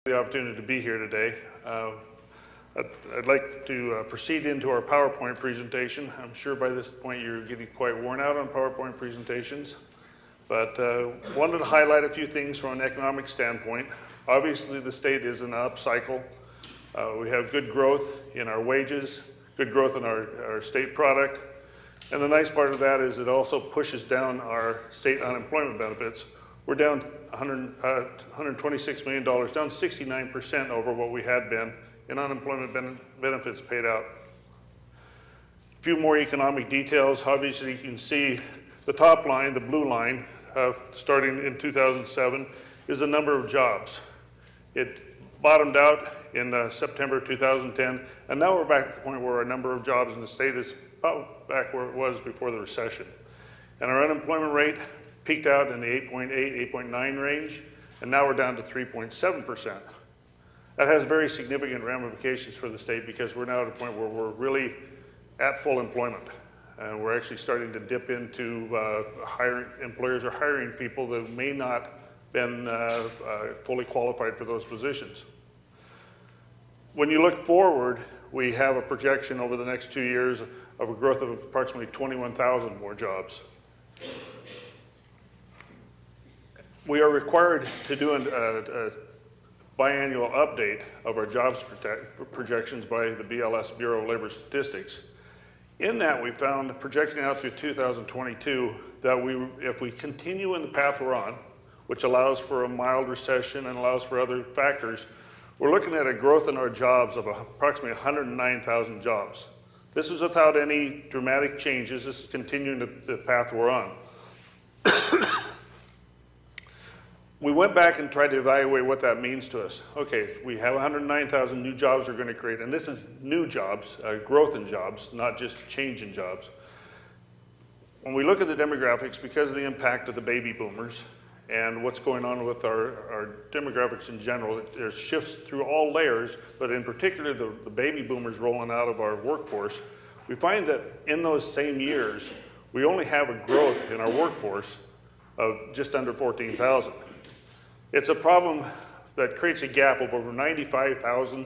The opportunity to be here today. I'd like to proceed into our PowerPoint presentation. I'm sure by this point you're getting quite worn out on PowerPoint presentations, but wanted to highlight a few things from an economic standpoint. Obviously the state is in an up cycle. We have good growth in our wages, good growth in our state product, and the nice part of that is it also pushes down our state unemployment benefits. We're down $126 million, down 69% over what we had been in unemployment benefits paid out. A few more economic details. Obviously, you can see the top line, the blue line, starting in 2007, is the number of jobs. It bottomed out in September 2010, and now we're back to the point where our number of jobs in the state is about back where it was before the recession. And our unemployment rate peaked out in the 8.8, 8.9 range, and now we're down to 3.7%. That has very significant ramifications for the state because we're now at a point where we're really at full employment. And we're actually starting to dip into employers are hiring people that may not been fully qualified for those positions. When you look forward, we have a projection over the next 2 years of a growth of approximately 21,000 more jobs. We are required to do a biannual update of our jobs projections by the BLS, Bureau of Labor Statistics. In that, we found, projecting out through 2022, that if we continue in the path we're on, which allows for a mild recession and allows for other factors, we're looking at a growth in our jobs of approximately 109,000 jobs. This is without any dramatic changes. This is continuing the path we're on. We went back and tried to evaluate what that means to us. Okay, we have 109,000 new jobs we're going to create, and this is new jobs, growth in jobs, not just change in jobs. When we look at the demographics, because of the impact of the baby boomers and what's going on with our demographics in general, there's shifts through all layers, but in particular the baby boomers rolling out of our workforce, we find that in those same years, we only have a growth in our workforce of just under 14,000. It's a problem that creates a gap of over 95,000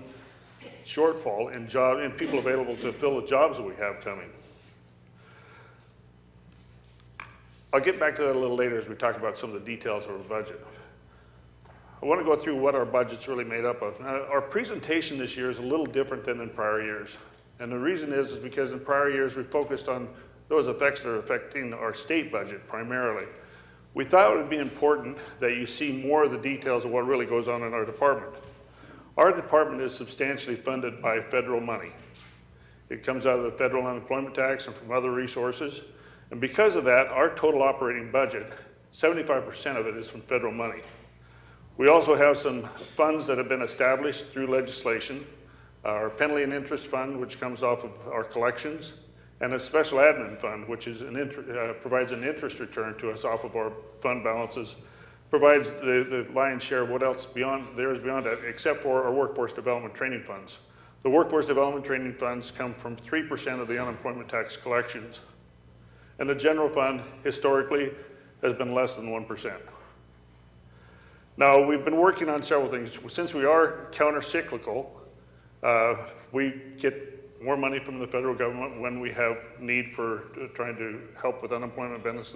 shortfall in people available to fill the jobs that we have coming. I'll get back to that a little later as we talk about some of the details of our budget. I want to go through what our budget's really made up of. Now, our presentation this year is a little different than in prior years. And the reason is because in prior years we focused on those effects that are affecting our state budget primarily. We thought it would be important that you see more of the details of what really goes on in our department. Our department is substantially funded by federal money. It comes out of the federal unemployment tax and from other resources. And because of that, our total operating budget, 75% of it is from federal money. We also have some funds that have been established through legislation, our penalty and interest fund, which comes off of our collections, and a special admin fund, which is provides an interest return to us off of our fund balances, provides the lion's share of what else there is beyond that, except for our workforce development training funds. The workforce development training funds come from 3% of the unemployment tax collections. And the general fund, historically, has been less than 1%. Now, we've been working on several things. Since we are counter-cyclical, we get more money from the federal government when we have need for trying to help with unemployment benefits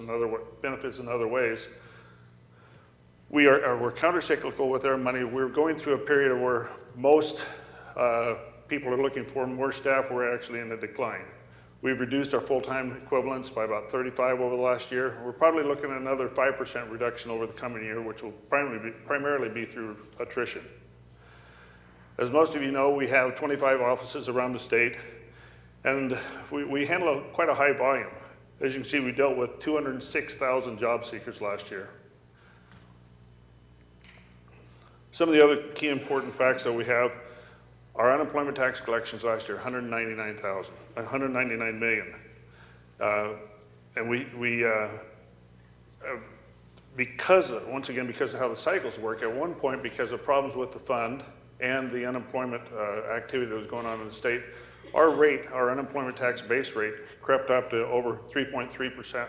in other ways. We're counter-cyclical with our money. We're going through a period where most people are looking for more staff. We're actually in a decline. We've reduced our full-time equivalents by about 35 over the last year. We're probably looking at another 5% reduction over the coming year, which will primarily be through attrition. As most of you know, we have 25 offices around the state, and we handle quite a high volume. As you can see, we dealt with 206,000 job seekers last year. Some of the other key important facts that we have, our unemployment tax collections last year, 199 million. And because of how the cycles work, at one point, because of problems with the fund and the unemployment activity that was going on in the state, our unemployment tax base rate crept up to over 3.3%.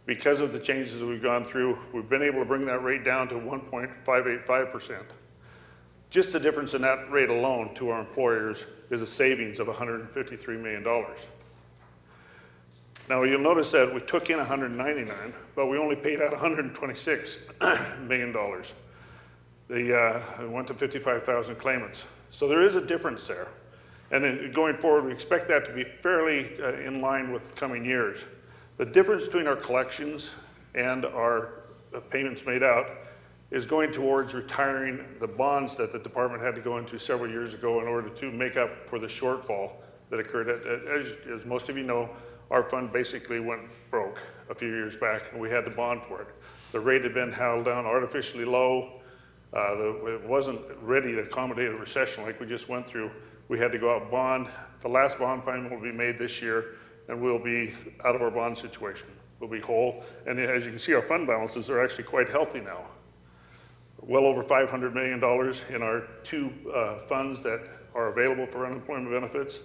Because of the changes that we've gone through, we've been able to bring that rate down to 1.585%. Just the difference in that rate alone to our employers is a savings of $153 million. Now you'll notice that we took in 199, but we only paid out $126 million. It went to 55,000 claimants. So there is a difference there. And then going forward, we expect that to be fairly in line with coming years. The difference between our collections and our payments made out is going towards retiring the bonds that the department had to go into several years ago in order to make up for the shortfall that occurred. As most of you know, our fund basically went broke a few years back, and we had to bond for it. The rate had been held down artificially low. It wasn't ready to accommodate a recession like we just went through. We had to go out and bond. The last bond payment will be made this year, and we'll be out of our bond situation. We'll be whole. And as you can see, our fund balances are actually quite healthy now. Well over $500 million in our two funds that are available for unemployment benefits.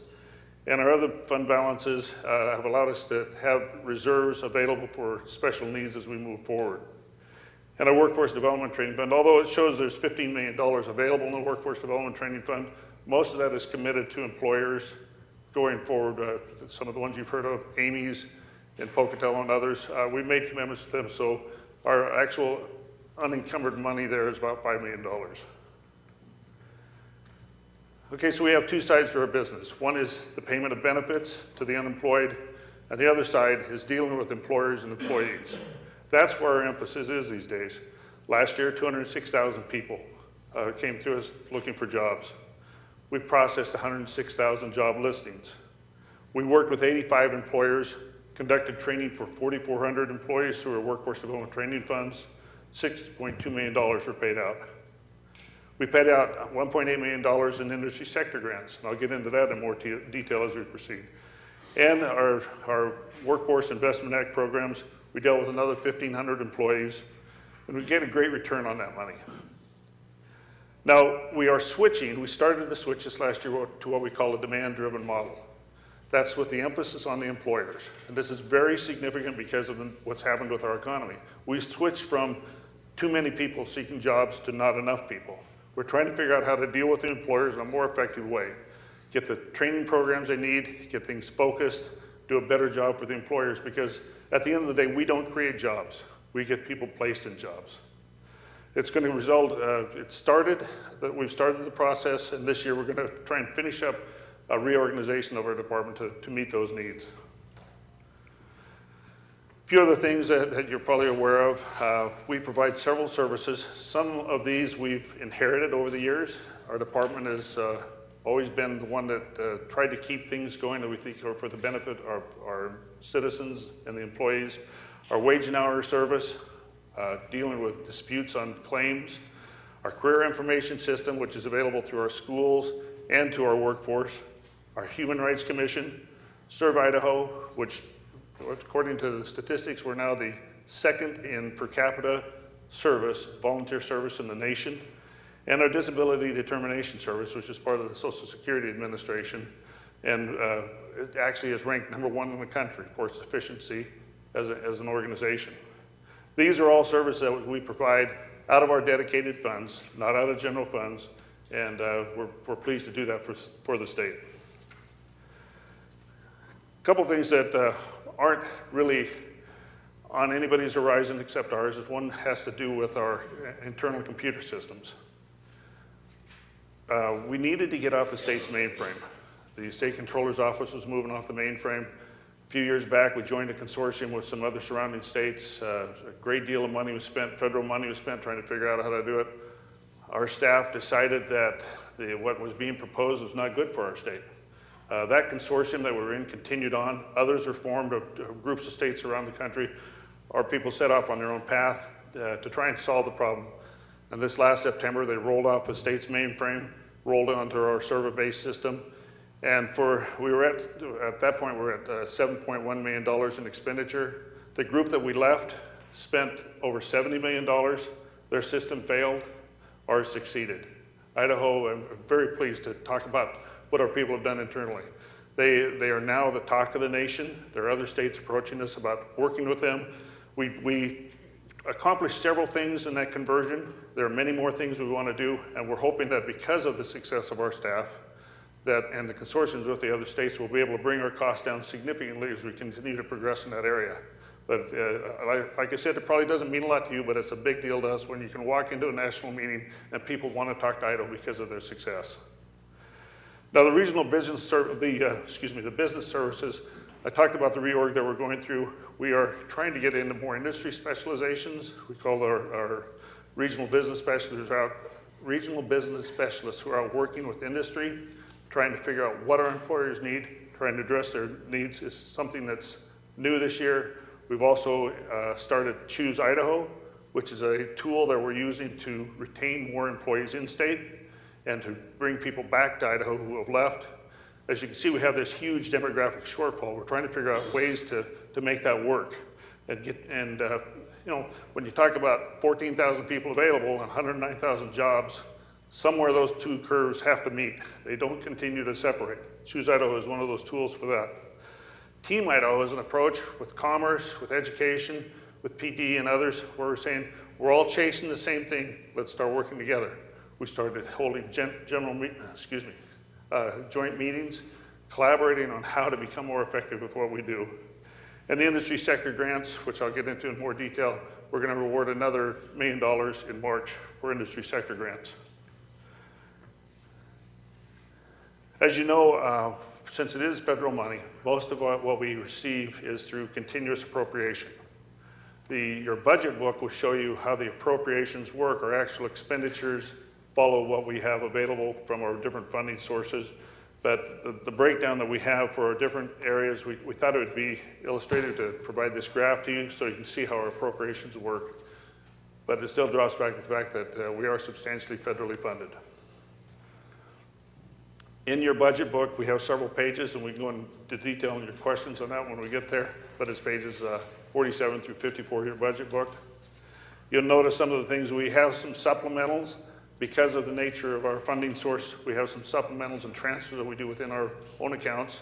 And our other fund balances have allowed us to have reserves available for special needs as we move forward. And our Workforce Development Training Fund, although it shows there's $15 million available in the Workforce Development Training Fund, most of that is committed to employers going forward. Some of the ones you've heard of, Amy's and Pocatello and others, we've made commitments to them, so our actual unencumbered money there is about $5 million. Okay, so we have two sides to our business. One is the payment of benefits to the unemployed, and the other side is dealing with employers and employees. That's where our emphasis is these days. Last year, 206,000 people came to us looking for jobs. We processed 106,000 job listings. We worked with 85 employers, conducted training for 4,400 employees through our Workforce Development Training Funds. $6.2 million were paid out. We paid out $1.8 million in industry sector grants, and I'll get into that in more detail as we proceed. And our Workforce Investment Act programs, we dealt with another 1,500 employees, and we get a great return on that money. Now, we started to switch this last year to what we call a demand-driven model. That's with the emphasis on the employers. And this is very significant because of what's happened with our economy. We switched from too many people seeking jobs to not enough people. We're trying to figure out how to deal with the employers in a more effective way. Get the training programs they need, get things focused, do a better job for the employers, because at the end of the day, we don't create jobs. We get people placed in jobs. It's going to result, we've started the process, and this year we're going to try and finish up a reorganization of our department to meet those needs. A few other things that you're probably aware of. We provide several services. Some of these we've inherited over the years. Our department has always been the one that tried to keep things going that we think are for the benefit of our citizens and the employees. Our wage and hour service, dealing with disputes on claims. Our career information system, which is available through our schools and to our workforce. Our Human Rights Commission, Serve Idaho, which according to the statistics, we're now the second in per capita service, volunteer service in the nation, and our Disability Determination Service, which is part of the Social Security Administration, and it actually is ranked #1 in the country for its efficiency as an organization. These are all services that we provide out of our dedicated funds, not out of general funds, and we're pleased to do that for the state. A couple things that aren't really on anybody's horizon except ours is one has to do with our internal computer systems. We needed to get off the state's mainframe. The state controller's office was moving off the mainframe. A few years back, we joined a consortium with some other surrounding states. A great deal of money was spent, federal money was spent trying to figure out how to do it. Our staff decided that what was being proposed was not good for our state. That consortium that we were in continued on. Others were formed of groups of states around the country. Our people set off on their own path to try and solve the problem. And this last September, they rolled off the state's mainframe, rolled onto our server-based system. And at that point, we were at $7.1 million in expenditure. The group that we left spent over $70 million. Their system failed, ours succeeded. Idaho, I'm very pleased to talk about what our people have done internally. They are now the talk of the nation. There are other states approaching us about working with them. We accomplished several things in that conversion. There are many more things we want to do, and we're hoping that because of the success of our staff and the consortiums with the other states, we'll be able to bring our costs down significantly as we continue to progress in that area. But like I said, it probably doesn't mean a lot to you, but it's a big deal to us when you can walk into a national meeting and people want to talk to Idaho because of their success. Now, the regional business, the business services, I talked about the reorg that we're going through. We are trying to get into more industry specializations. We call our regional business specialists who are out working with industry, trying to figure out what our employers need, trying to address their needs. Is something that's new this year. We've also started Choose Idaho, which is a tool that we're using to retain more employees in state and to bring people back to Idaho who have left. As you can see, we have this huge demographic shortfall. We're trying to figure out ways to make that work. And when you talk about 14,000 people available and 109,000 jobs, somewhere those two curves have to meet. They don't continue to separate. Choose Idaho is one of those tools for that. Team Idaho is an approach with commerce, with education, with PD and others, where we're saying, we're all chasing the same thing, let's start working together. We started holding joint meetings, collaborating on how to become more effective with what we do. And the industry sector grants, which I'll get into in more detail, we're going to reward another $1 million in March for industry sector grants. As you know, since it is federal money, most of what we receive is through continuous appropriation. Your budget book will show you how the appropriations work. Our actual expenditures follow what we have available from our different funding sources. But the breakdown that we have for our different areas, we thought it would be illustrative to provide this graph to you so you can see how our appropriations work. But it still draws back to the fact that we are substantially federally funded. In your budget book, we have several pages, and we can go into detail on your questions on that when we get there, but it's pages 47 through 54 of your budget book. You'll notice some of the things. We have some supplementals. Because of the nature of our funding source, we have some supplementals and transfers that we do within our own accounts.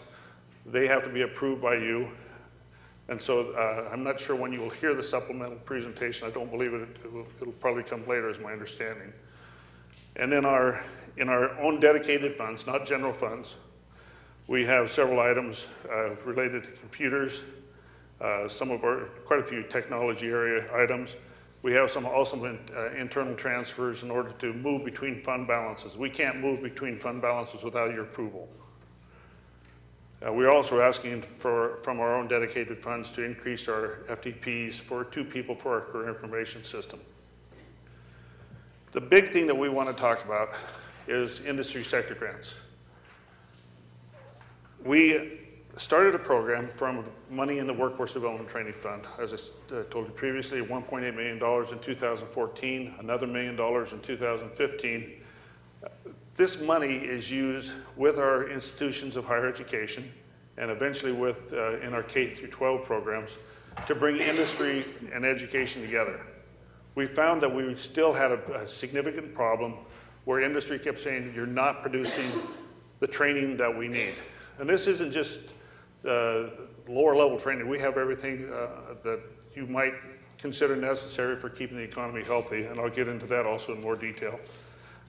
They have to be approved by you. And so I'm not sure when you will hear the supplemental presentation. I don't believe it'll probably come later, is my understanding. And in our own dedicated funds, not general funds, we have several items related to computers, quite a few technology area items. We have also internal transfers in order to move between fund balances. We can't move between fund balances without your approval. We're also asking from our own dedicated funds to increase our FTPs for 2 people for our career information system. The big thing that we want to talk about is industry sector grants. We started a program from money in the Workforce Development Training Fund. As I told you previously, $1.8 million in 2014, another $1 million in 2015. This money is used with our institutions of higher education and eventually in our K through 12 programs to bring industry and education together. We found that we still had a significant problem where industry kept saying, you're not producing the training that we need. And this isn't just lower level training. We have everything that you might consider necessary for keeping the economy healthy, and I'll get into that also in more detail.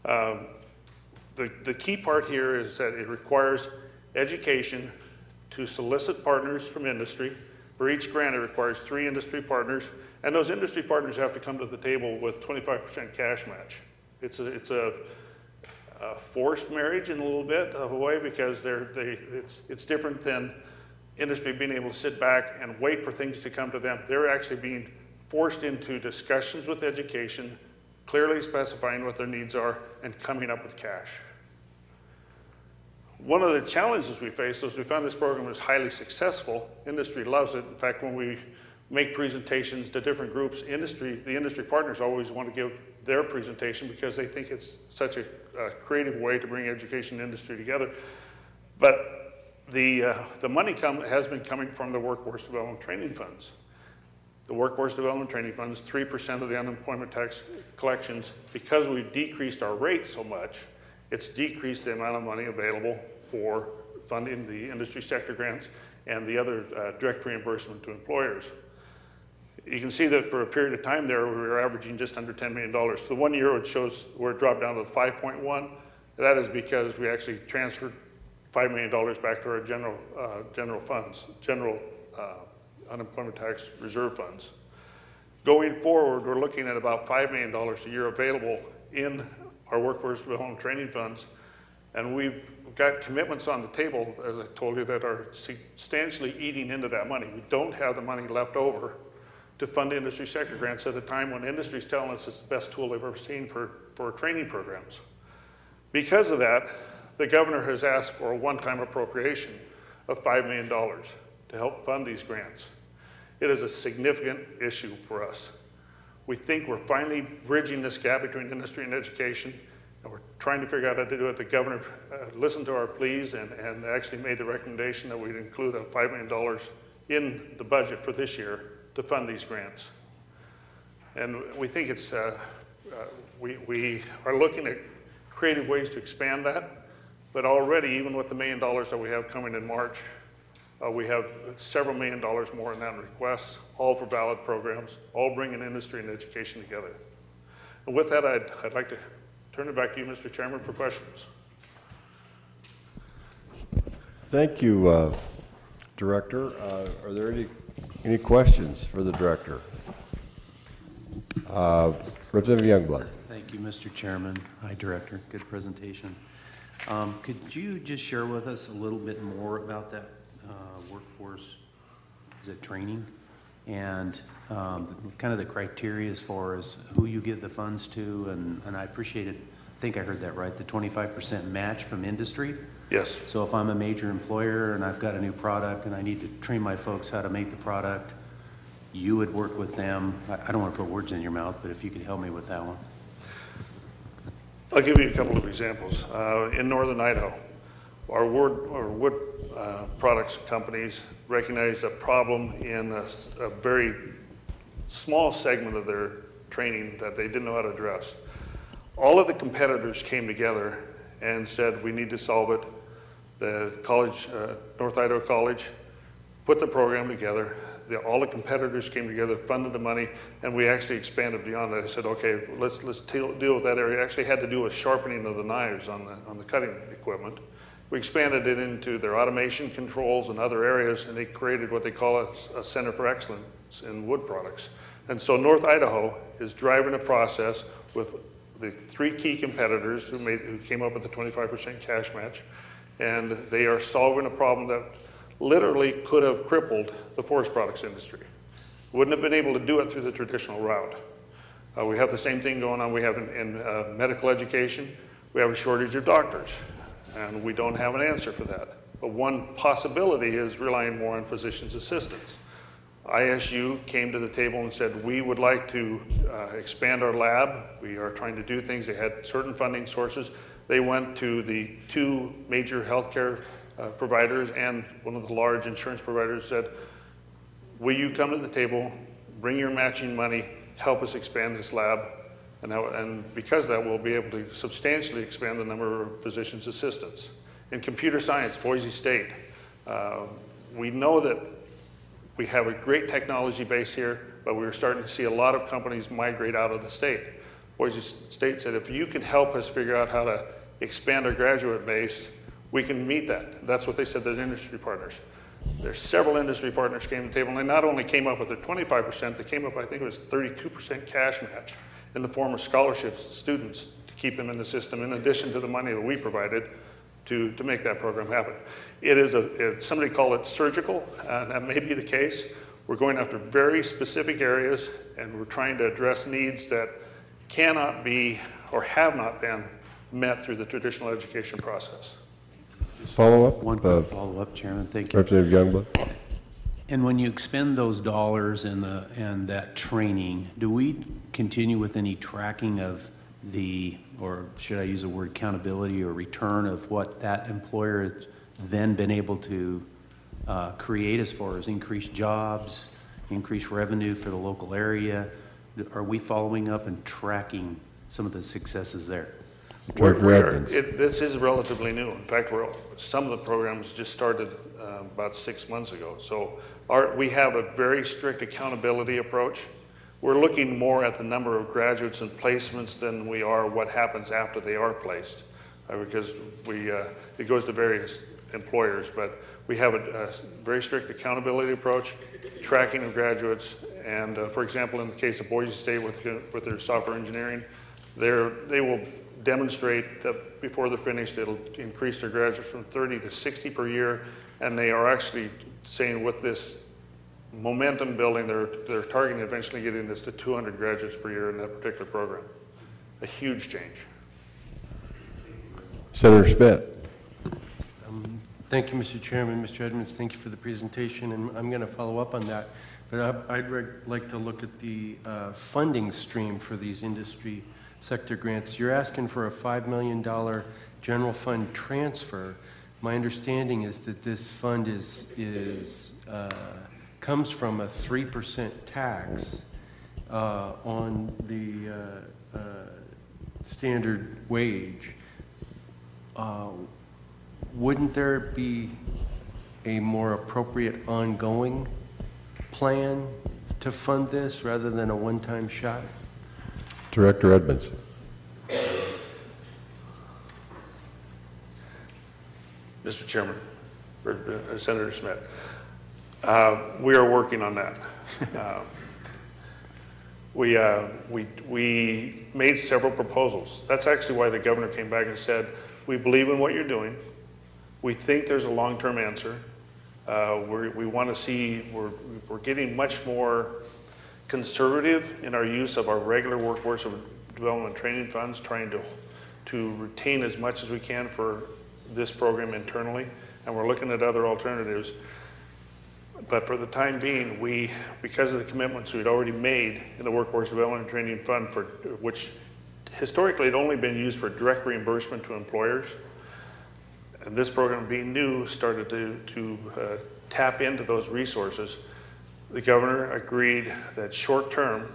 The key part here is that it requires education to solicit partners from industry. For each grant, it requires 3 industry partners, and those industry partners have to come to the table with 25% cash match. It's a forced marriage in a little bit of a way, because it's different than industry being able to sit back and wait for things to come to them. They're actually being forced into discussions with education, clearly specifying what their needs are, and coming up with cash. One of the challenges we faced was we found this program was highly successful. Industry loves it. In fact, when we make presentations to different groups, the industry partners always want to give their presentation because they think it's such a creative way to bring education and industry together. But the money has been coming from the Workforce Development Training Funds. The Workforce Development Training Funds, 3% of the unemployment tax collections. Because we've decreased our rate so much, it's decreased the amount of money available for funding the industry sector grants and the other direct reimbursement to employers. you can see that for a period of time there, we were averaging just under $10 million. The 1 year it shows where it dropped down to 5.1. That is because we actually transferred $5 million back to our general funds, unemployment tax reserve funds. Going forward, we're looking at about $5 million a year available in our workforce development training funds, and we've got commitments on the table, as I told you, that are substantially eating into that money. We don't have the money left over to fund industry sector grants at a time when industry is telling us it's the best tool they've ever seen for training programs. Because of that, the governor has asked for a one-time appropriation of $5 million to help fund these grants. It is a significant issue for us. We think we're finally bridging this gap between industry and education, and we're trying to figure out how to do it. The governor listened to our pleas and actually made the recommendation that we'd include a $5 million in the budget for this year to fund these grants. And we think it's, we are looking at creative ways to expand that, but already, even with the $1 million that we have coming in March, we have several $1 million more in that requests, all for valid programs, all bringing industry and education together. And with that, I'd like to turn it back to you, Mr. Chairman, for questions. Thank you, Director. Are there any questions for the Director? Representative Youngblood. Thank you, Mr. Chairman. Hi, Director. Good presentation. Could you just share with us a little bit more about that workforce, is it training, and kind of the criteria as far as who you give the funds to, and I appreciate it. I think I heard that right, the 25% match from industry? Yes. So if I'm a major employer and I've got a new product and I need to train my folks how to make the product, you would work with them. I don't want to put words in your mouth, but if you could help me with that one. I'll give you a couple of examples. In northern Idaho, our wood products companies recognized a problem in a very small segment of their training that they didn't know how to address. All of the competitors came together and said, we need to solve it. The college, North Idaho College, put the program together. All the competitors came together, funded the money, and we actually expanded beyond that. I said, okay, let's deal with that area. It actually had to do with sharpening of the knives on the cutting equipment. We expanded it into their automation controls and other areas, and they created what they call a Center for Excellence in Wood Products. And so North Idaho is driving a process with the 3 key competitors who came up with the 25% cash match, and they are solving a problem that literally could have crippled the forest products industry. Wouldn't have been able to do it through the traditional route. We have the same thing going on. We have in medical education, we have a shortage of doctors, and we don't have an answer for that. But one possibility is relying more on physician's assistants. ISU came to the table and said, we would like to expand our lab. We are trying to do things. They had certain funding sources. They went to the 2 major healthcare providers and one of the large insurance providers, said, will you come to the table, bring your matching money, help us expand this lab, and because of that, we'll be able to substantially expand the number of physician's assistants. In computer science, Boise State, we know that we have a great technology base here, but we're starting to see a lot of companies migrate out of the state. Boise State said, if you can help us figure out how to expand our graduate base, we can meet that. That's what they said to their industry partners. There's several industry partners came to the table, and they not only came up with their 25%, they came up, I think it was 32% cash match in the form of scholarships to students to keep them in the system, in addition to the money that we provided to make that program happen. It is somebody called it surgical, and that may be the case. We're going after very specific areas, and we're trying to address needs that cannot be or have not been met through the traditional education process. Follow-up? One quick follow-up, Chairman. Thank you. Representative Youngblood. And when you expend those dollars and that training, do we continue with any tracking of the, or should I use the word accountability or return of what that employer has then been able to create as far as increased jobs, increased revenue for the local area? Are we following up and tracking some of the successes there? This is relatively new. In fact, some of the programs just started about 6 months ago. So We have a very strict accountability approach. We're looking more at the number of graduates and placements than we are what happens after they are placed, because it goes to various employers, but we have a very strict accountability approach, tracking of graduates, and for example, in the case of Boise State with their software engineering, they will demonstrate that before they're finished, it'll increase their graduates from 30 to 60 per year, and they are actually saying with this momentum building, they're targeting eventually getting this to 200 graduates per year in that particular program. A huge change. Senator Schmidt. Thank you, Mr. Chairman. Mr. Edmunds, thank you for the presentation, and I'm going to follow up on that. But I'd like to look at the funding stream for these industry sector grants. You're asking for a $5 million general fund transfer. My understanding is that this fund comes from a 3% tax on the standard wage. Wouldn't there be a more appropriate ongoing plan to fund this rather than a one-time shot? Director Edmunds. Mr. Chairman, or Senator Smith, we are working on that. We made several proposals. That's actually why the governor came back and said, we believe in what you're doing. We think there's a long-term answer. We want to see, we're getting much more conservative in our use of our regular workforce of development training funds, trying to retain as much as we can for this program internally, and we're looking at other alternatives. But for the time being, because of the commitments we'd already made in the Workforce Development and Training Fund, which historically had only been used for direct reimbursement to employers, and this program being new started to tap into those resources, the governor agreed that short term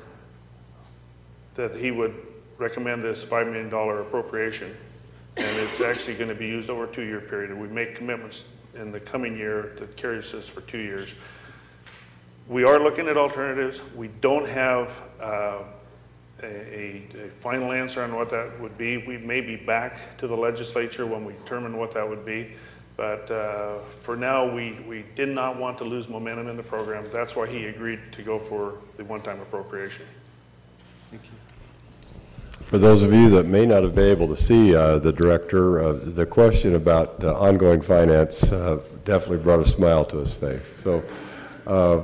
that he would recommend this $5 million appropriation, and it's actually going to be used over a 2-year period. And we make commitments in the coming year that carries us for 2 years. We are looking at alternatives. We don't have a final answer on what that would be. We may be back to the legislature when we determine what that would be. But for now, we did not want to lose momentum in the program. That's why he agreed to go for the one-time appropriation. Thank you. For those of you that may not have been able to see the director, the question about ongoing finance definitely brought a smile to his face. So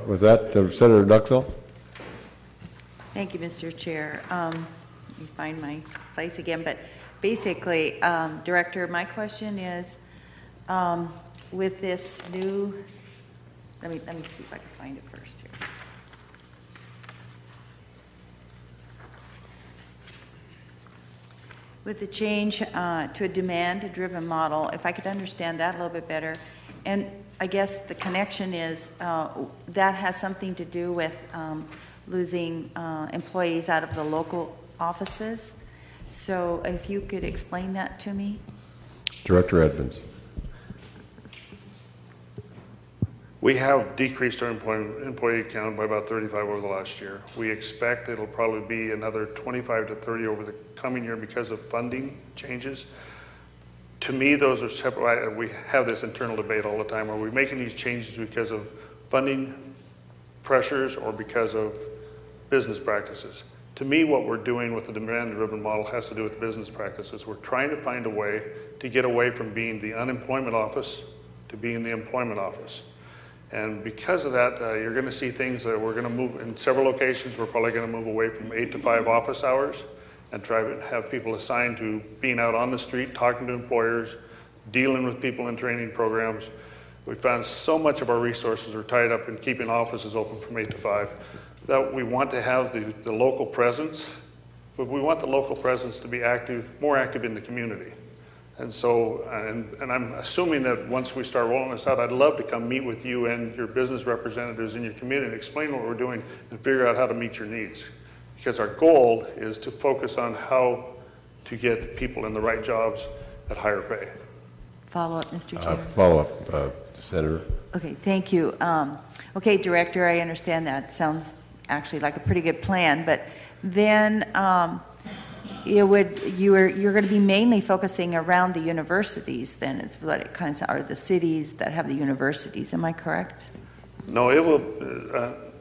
with that, Senator Nuxall. Thank you, Mr. Chair. Let me find my place again. But basically, Director, my question is, with this new, let me see if I can find it first here. With the change to a demand-driven model, if I could understand that a little bit better, and I guess the connection is that has something to do with losing employees out of the local offices. So if you could explain that to me. Director Edmunds. We have decreased our employee count by about 35 over the last year. We expect it'll probably be another 25 to 30 over the coming year because of funding changes. To me, those are separate. We have this internal debate all the time. Are we making these changes because of funding pressures or because of business practices? To me, what we're doing with the demand-driven model has to do with business practices. We're trying to find a way to get away from being the unemployment office to being the employment office. And because of that, you're going to see things that we're going to move in several locations. We're probably going to move away from 8 to 5 office hours and try to have people assigned to being out on the street, talking to employers, dealing with people in training programs. We found so much of our resources are tied up in keeping offices open from 8 to 5 that we want to have the local presence, but we want the local presence to be active, more active in the community. And so, and I'm assuming that once we start rolling this out, I'd love to come meet with you and your business representatives in your community and explain what we're doing and figure out how to meet your needs. Because our goal is to focus on how to get people in the right jobs at higher pay. Follow up, Mr. Chair. Follow up, Senator. Okay, thank you. Okay, Director, I understand that. Sounds actually like a pretty good plan, but then you're going to be mainly focusing around the universities then, it's what it kind of, or the cities that have the universities, am I correct? No, it will,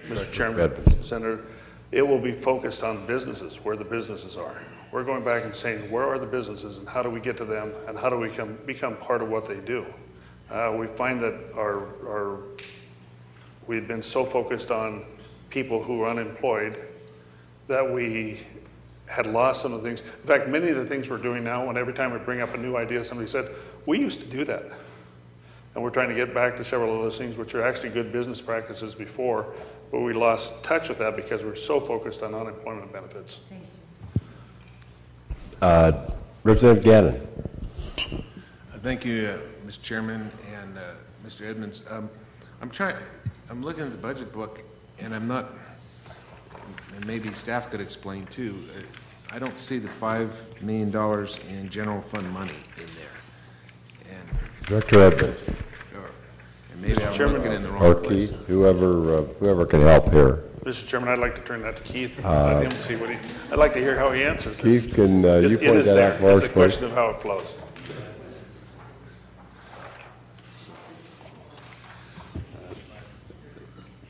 Mr. Chairman, Senator, it will be focused on businesses, where the businesses are. We're going back and saying, where are the businesses and how do we get to them and how do we become part of what they do? We find that we've been so focused on people who are unemployed that we had lost some of the things. In fact, many of the things we're doing now, when every time we bring up a new idea, somebody said, we used to do that. And we're trying to get back to several of those things which are actually good business practices before, but we lost touch with that because we're so focused on unemployment benefits. Thank you. Representative Gannon. Thank you, Mr. Chairman and Mr. Edmunds. I'm looking at the budget book, and I'm not, and maybe staff could explain too. I don't see the $5 million in general fund money in there. And Director Edmunds. and maybe Mr. I'm Chairman, looking in the Or wrong place. Keith, whoever can help here. Mr. Chairman, I'd like to turn that to Keith. Let him see what I'd like to hear how he answers this. Keith, can you It point is that there. out for us, It's a please? question of how it flows.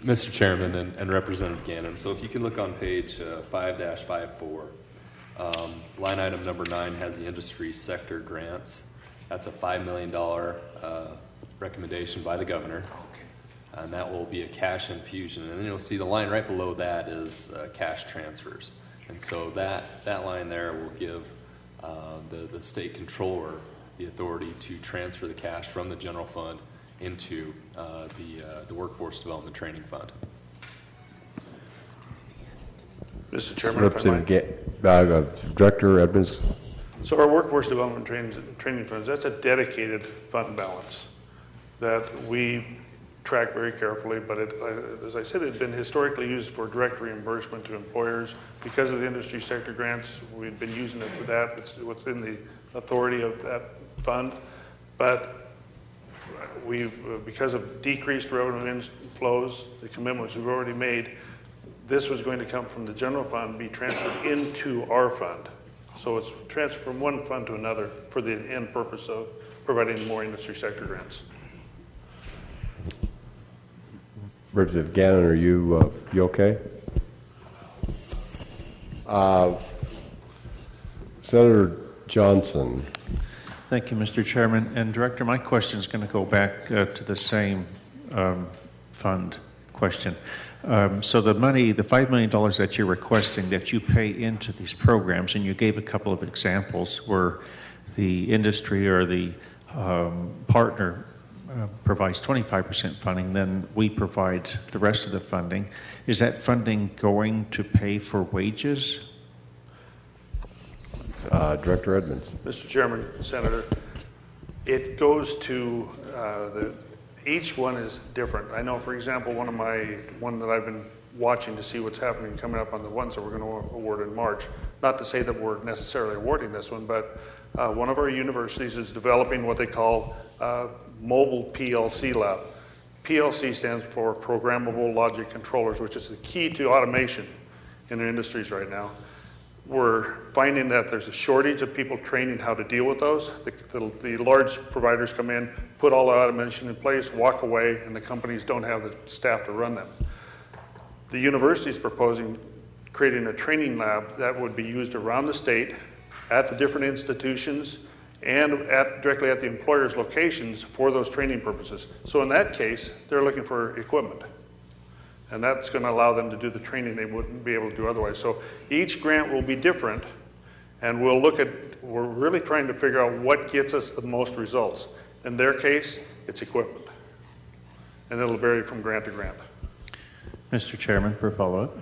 Mr. Chairman and Representative Gannon, so if you can look on page 5-54, line item number 9 has the industry sector grants. That's a $5 million recommendation by the governor, and that will be a cash infusion. And then you'll see the line right below that is cash transfers. And so that line there will give the state controller the authority to transfer the cash from the general fund into the Workforce Development Training Fund. Mr. Chairman, if I might. Director Edmunds. So our Workforce Development Training Funds, that's a dedicated fund balance that we track very carefully, but as I said, it's been historically used for direct reimbursement to employers. Because of the industry sector grants, we've been using it for that. It's what's in the authority of that fund. But because of decreased revenue flows, the commitments we've already made, this was going to come from the general fund, be transferred into our fund. So it's transferred from one fund to another for the end purpose of providing more industry sector grants. Representative Gannon, are you okay? Senator Johnson. Thank you, Mr. Chairman. And Director, my question is going to go back to the same fund question. So the money, the $5 million that you're requesting that you pay into these programs, and you gave a couple of examples where the industry or the partner provides 25% funding, then we provide the rest of the funding. Is that funding going to pay for wages? Director Edmunds. Mr. Chairman, Senator, it goes to each one is different. I know, for example, one that I've been watching to see what's happening coming up on the ones that we're going to award in March. Not to say that we're necessarily awarding this one, but one of our universities is developing what they call mobile PLC lab. PLC stands for Programmable Logic Controllers, which is the key to automation in our industries right now. We're finding that there's a shortage of people training how to deal with those. The large providers come in, put all the automation in place, walk away, and the companies don't have the staff to run them. The university is proposing creating a training lab that would be used around the state at the different institutions and directly at the employers' locations for those training purposes. So in that case, they're looking for equipment. And that's going to allow them to do the training they wouldn't be able to do otherwise. So each grant will be different, and we're really trying to figure out what gets us the most results. In their case, it's equipment. And it'll vary from grant to grant. Mr. Chairman, for a follow-up.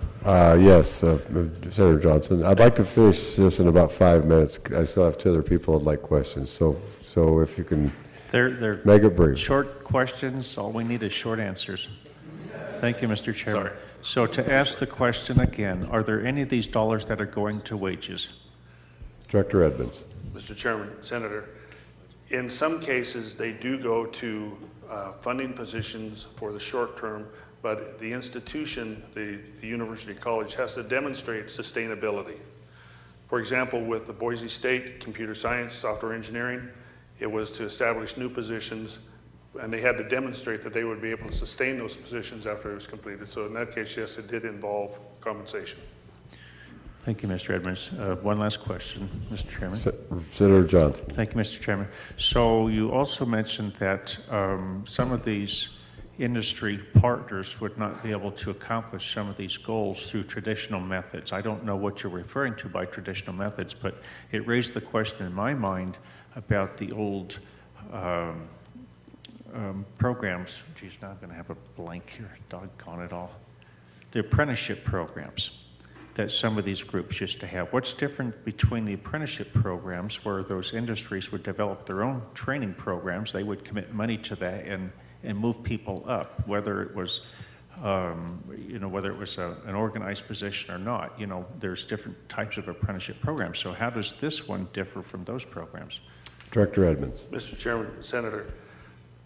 Yes, Senator Johnson. I'd like to finish this in about 5 minutes. I still have 2 other people who'd like questions. So if you can They're make it brief. short questions. All we need is short answers. Thank you, Mr. Chairman. Sorry. So to ask the question again, are there any of these dollars that are going to wages? Director Edmunds. Mr. Chairman, Senator, in some cases, they do go to funding positions for the short term, but the institution, the university college, has to demonstrate sustainability. For example, with the Boise State Computer Science, Software Engineering, it was to establish new positions, and they had to demonstrate that they would be able to sustain those positions after it was completed. So in that case, yes, it did involve compensation. Thank you, Mr. Edmunds. One last question, Mr. Chairman. Senator Johnson. Thank you, Mr. Chairman. So you also mentioned that some of these industry partners would not be able to accomplish some of these goals through traditional methods. I don't know what you're referring to by traditional methods, but it raised the question in my mind about the old programs. Geez, now I'm going to have a blank here. Doggone it all. The apprenticeship programs that some of these groups used to have. What's different between the apprenticeship programs where those industries would develop their own training programs, they would commit money to that and move people up, whether it was, whether it was an organized position or not. You know, there's different types of apprenticeship programs. So how does this one differ from those programs? Director Edmunds. Mr. Chairman, Senator,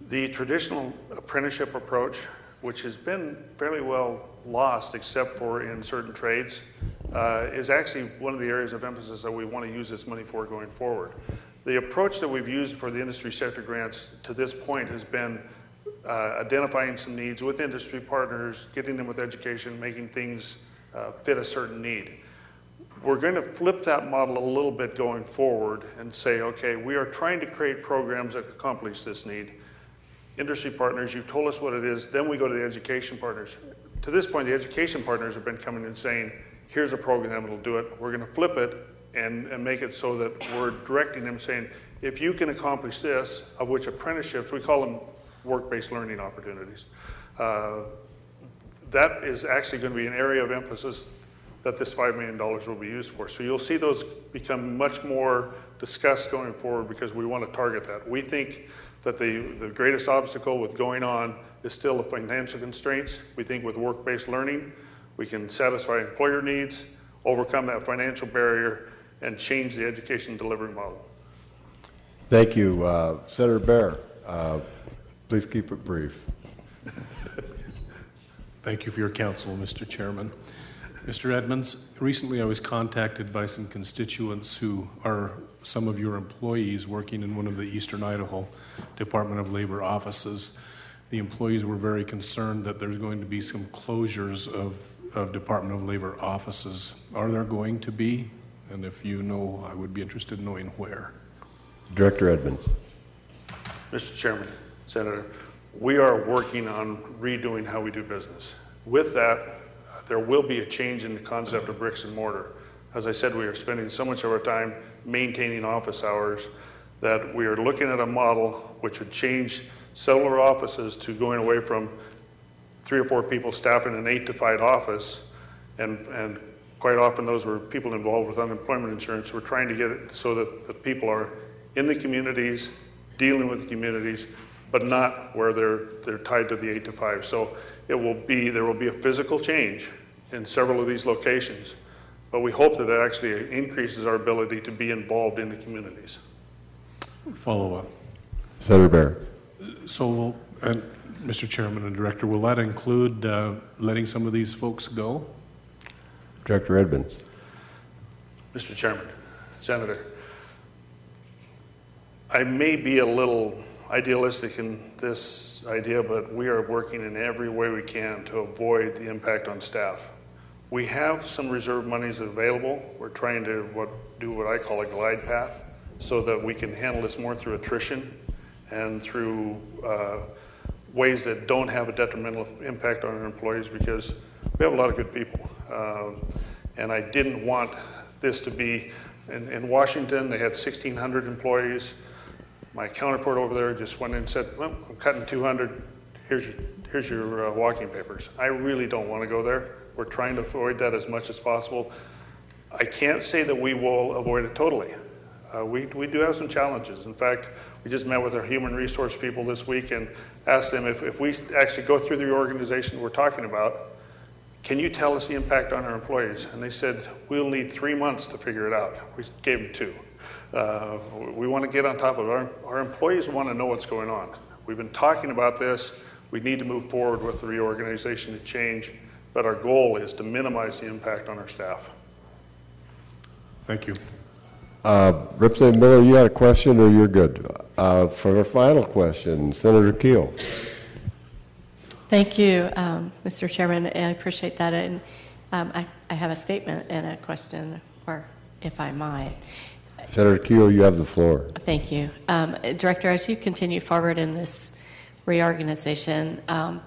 the traditional apprenticeship approach, which has been fairly well lost except for in certain trades, is actually one of the areas of emphasis that we want to use this money for going forward. The approach that we've used for the industry sector grants to this point has been identifying some needs with industry partners, getting them with education, making things fit a certain need. We're going to flip that model a little bit going forward and say, okay, we are trying to create programs that accomplish this need. Industry partners, you've told us what it is, then we go to the education partners. To this point, the education partners have been coming and saying, here's a program that'll do it. We're going to flip it and make it so that we're directing them saying, if you can accomplish this, of which apprenticeships, we call them work-based learning opportunities. That is actually going to be an area of emphasis that this $5 million will be used for. So you'll see those become much more discussed going forward because we want to target that. We think that the greatest obstacle with going on is still the financial constraints. We think with work-based learning, we can satisfy employer needs, overcome that financial barrier, and change the education delivery model. Thank you. Senator Baer, please keep it brief. Thank you for your counsel, Mr. Chairman. Mr. Edmunds, recently I was contacted by some constituents who are some of your employees working in one of the Eastern Idaho Department of Labor offices. The employees were very concerned that there's going to be some closures of Department of Labor offices. Are there going to be? And if you know, I would be interested in knowing where. Director Edmunds. Mr. Chairman, Senator, we are working on redoing how we do business. With that, there will be a change in the concept of bricks and mortar. As I said, we are spending so much of our time maintaining office hours that we are looking at a model which would change several offices to going away from 3 or 4 people staffing an 8 to 5 office, and quite often those were people involved with unemployment insurance. We're trying to get it so that the people are in the communities, dealing with the communities, but not where they're tied to the 8 to 5. So there will be a physical change in several of these locations, but we hope that it actually increases our ability to be involved in the communities. Follow up. Senator Baer. So, Mr. Chairman and Director, will that include letting some of these folks go? Director Edmunds. Mr. Chairman, Senator, I may be a little idealistic in this idea, but we are working in every way we can to avoid the impact on staff. We have some reserve monies available. We're trying to do what I call a glide path so that we can handle this more through attrition and through ways that don't have a detrimental impact on our employees, because we have a lot of good people. And I didn't want this to be, in Washington, they had 1,600 employees. My counterpart over there just went in and said, well, I'm cutting 200, here's your walking papers. I really don't want to go there. We're trying to avoid that as much as possible. I can't say that we will avoid it totally. We do have some challenges. In fact, we just met with our human resource people this week and asked them if we actually go through the organization we're talking about, can you tell us the impact on our employees? And they said, we'll need 3 months to figure it out. We gave them 2. We want to get on top of it. Our employees want to know what's going on. We've been talking about this. We need to move forward with the reorganization to change, but our goal is to minimize the impact on our staff. Thank you. Ripley Miller, you had a question, or you're good? For our final question, Senator Keel. Thank you, Mr. Chairman. I appreciate that. And I have a statement and a question, or if I might. Senator Keel, you have the floor. Thank you. Director, as you continue forward in this reorganization,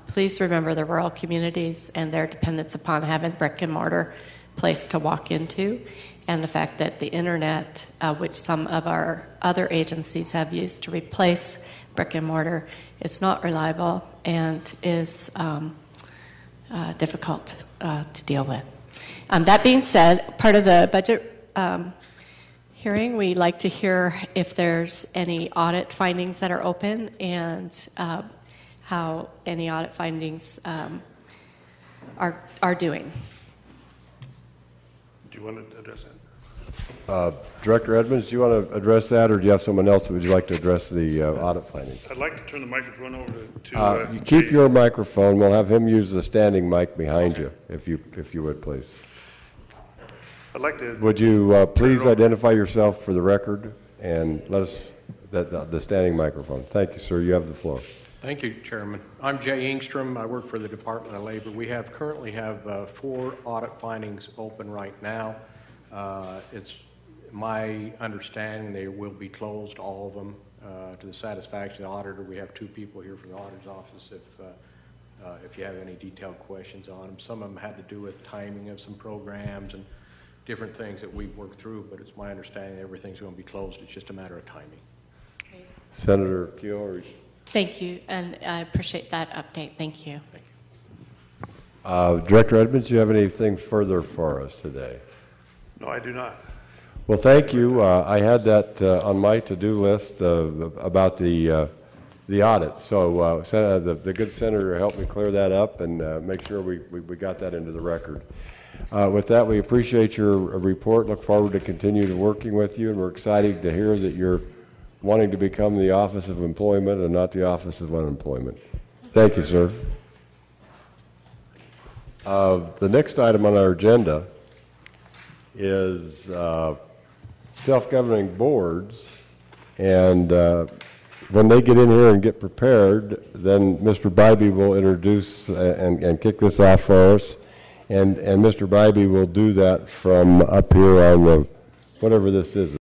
please remember the rural communities and their dependence upon having brick and mortar place to walk into, and the fact that the internet, which some of our other agencies have used to replace brick and mortar, is not reliable and is difficult to deal with. That being said, part of the budget hearing, we'd like to hear if there's any audit findings that are open and how any audit findings are doing. Do you want to address that? Director Edmunds, do you want to address that, or do you have someone else that would you like to address the audit findings? I'd like to turn the microphone over to You keep your microphone. We'll have him use the standing mic behind you, if you would, please. I'd like to. Would you please identify yourself for the record and let us the standing microphone. Thank you, sir. You have the floor. Thank you, Chairman. I'm Jay Engstrom. I work for the Department of Labor. We currently have 4 audit findings open right now. It's my understanding they will be closed, all of them, to the satisfaction of the auditor. We have 2 people here from the auditor's office if you have any detailed questions on them. Some of them had to do with timing of some programs and different things that we've worked through, but it's my understanding everything's going to be closed. It's just a matter of timing. Okay. Senator Keel. Thank you, and I appreciate that update. Thank you. Thank you. Director Edmunds, do you have anything further for us today? No, I do not. Well, thank you. I had that on my to-do list about the audit. So the good senator helped me clear that up and make sure we got that into the record. With that, we appreciate your report. Look forward to continuing working with you, and we're excited to hear that you're wanting to become the Office of Employment and not the Office of Unemployment. Thank you, sir. The next item on our agenda is self-governing boards, and when they get in here and get prepared, then Mr. Bybee will introduce and kick this off for us, and Mr. Bybee will do that from up here on the, whatever this is.